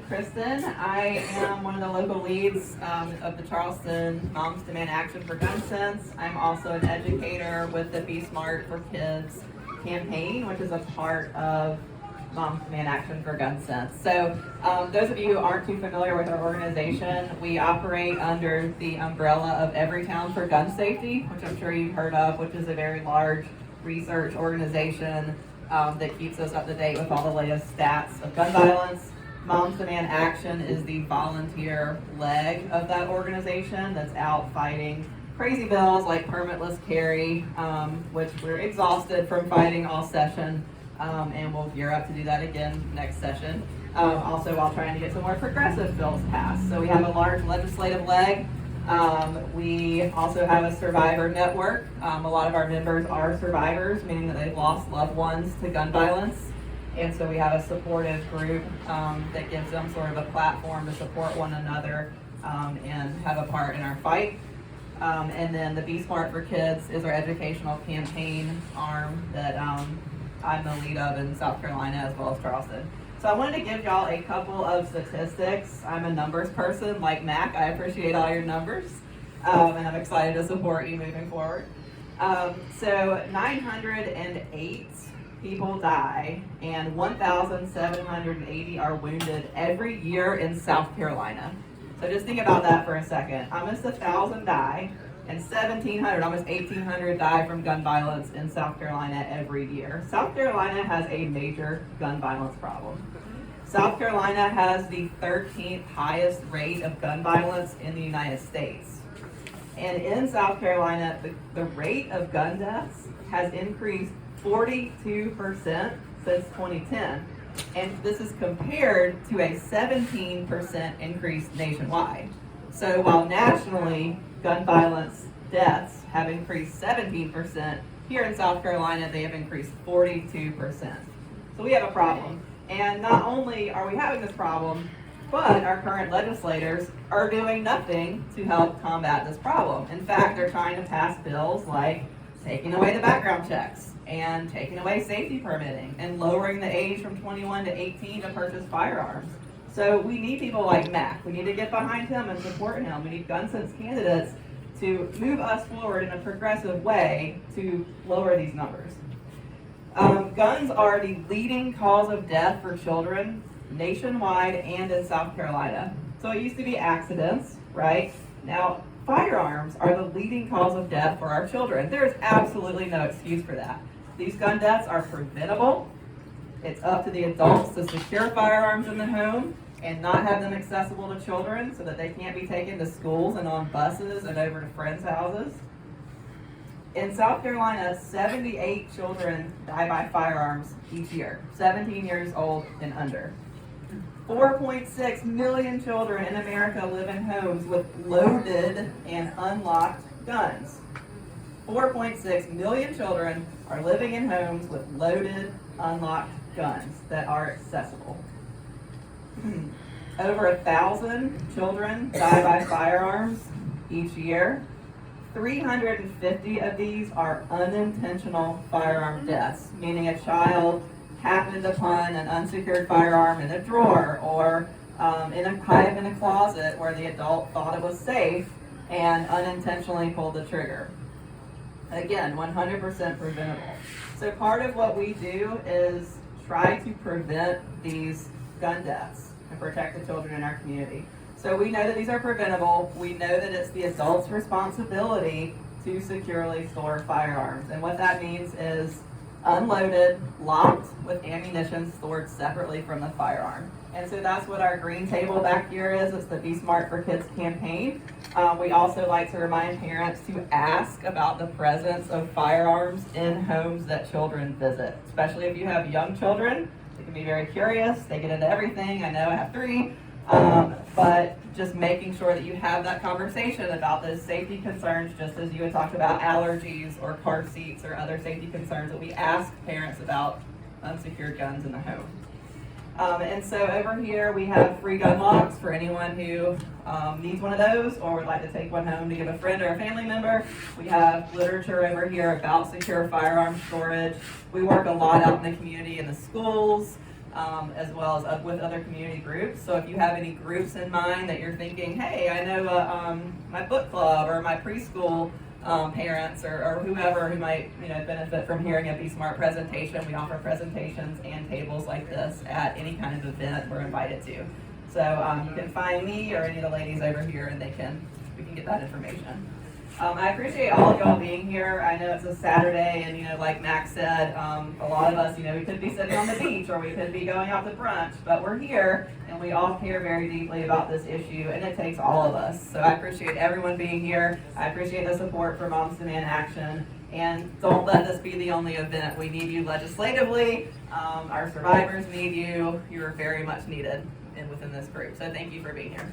Kristin. I am one of the local leads of the Charleston Moms Demand Action for Gun Sense. I'm also an educator with the Be Smart for Kids campaign, which is a part of Moms Demand Action for Gun Sense. So those of you who aren't too familiar with our organization, we operate under the umbrella of Everytown for Gun Safety, which I'm sure you've heard of, which is a very large research organization that keeps us up to date with all the latest stats of gun violence. Moms Demand Action is the volunteer leg of that organization that's out fighting crazy bills like permitless carry, which we're exhausted from fighting all session, and we'll gear up to do that again next session. Also while trying to get some more progressive bills passed. So we have a large legislative leg. We also have a survivor network. A lot of our members are survivors, meaning that they've lost loved ones to gun violence. And so we have a supportive group that gives them sort of a platform to support one another and have a part in our fight. And then the Be Smart for Kids is our educational campaign arm that I'm the lead of in South Carolina as well as Charleston. So I wanted to give y'all a couple of statistics. I'm a numbers person like Mac. I appreciate all your numbers, and I'm excited to support you moving forward. So 908 people die and 1,780 are wounded every year in South Carolina. So just think about that for a second. Almost 1,000 die and 1,700, almost 1,800 die from gun violence in South Carolina every year. South Carolina has a major gun violence problem. South Carolina has the 13th highest rate of gun violence in the United States. And in South Carolina, the rate of gun deaths has increased 42% since 2010. And this is compared to a 17% increase nationwide. So while nationally gun violence deaths have increased 17%, here in South Carolina they have increased 42%. So we have a problem. And not only are we having this problem, but our current legislators are doing nothing to help combat this problem. In fact, they're trying to pass bills like taking away the background checks and taking away safety permitting and lowering the age from 21 to 18 to purchase firearms. So we need people like Mac. We need to get behind him and support him. We need gun sense candidates to move us forward in a progressive way to lower these numbers. Guns are the leading cause of death for children nationwide and in South Carolina. So it used to be accidents, right? Now, firearms are the leading cause of death for our children. There is absolutely no excuse for that. These gun deaths are preventable. It's up to the adults to secure firearms in the home and not have them accessible to children so that they can't be taken to schools and on buses and over to friends' houses. In South Carolina, 78 children die by firearms each year, 17 years old and under. 4.6 million children in America live in homes with loaded and unlocked guns. 4.6 million children are living in homes with loaded, unlocked guns that are accessible. Over 1,000 children die by firearms each year. 350 of these are unintentional firearm deaths, meaning a child happened upon an unsecured firearm in a drawer or in a closet where the adult thought it was safe and unintentionally pulled the trigger. Again, 100% preventable. So part of what we do is try to prevent these gun deaths and protect the children in our community. So we know that these are preventable. We know that it's the adult's responsibility to securely store firearms. And what that means is unloaded, locked with ammunition stored separately from the firearm. And so that's what our green table back here is. It's the Be Smart for Kids campaign. We also like to remind parents to ask about the presence of firearms in homes that children visit, especially if you have young children. They can be very curious. They get into everything. I know I have 3. But just making sure that you have that conversation about those safety concerns, just as you had talked about allergies or car seats or other safety concerns, that we ask parents about unsecured guns in the home. And so over here we have free gun locks for anyone who needs one of those or would like to take one home to give a friend or a family member. We have literature over here about secure firearm storage. We work a lot out in the community, in the schools. as well as with other community groups. So if you have any groups in mind that you're thinking, hey, I know my book club or my preschool parents or whoever who might benefit from hearing a Be Smart presentation. We offer presentations and tables like this at any kind of event we're invited to. So you can find me or any of the ladies over here, and we can get that information. I appreciate all of y'all being here. I know it's a Saturday, and like Max said, a lot of us, we could be sitting on the beach or we could be going out to brunch, but we're here and we all care very deeply about this issue, and it takes all of us. So I appreciate everyone being here. I appreciate the support for Moms Demand Action, and don't let this be the only event. We need you legislatively. Our survivors need you. You are very much needed within this group. So thank you for being here.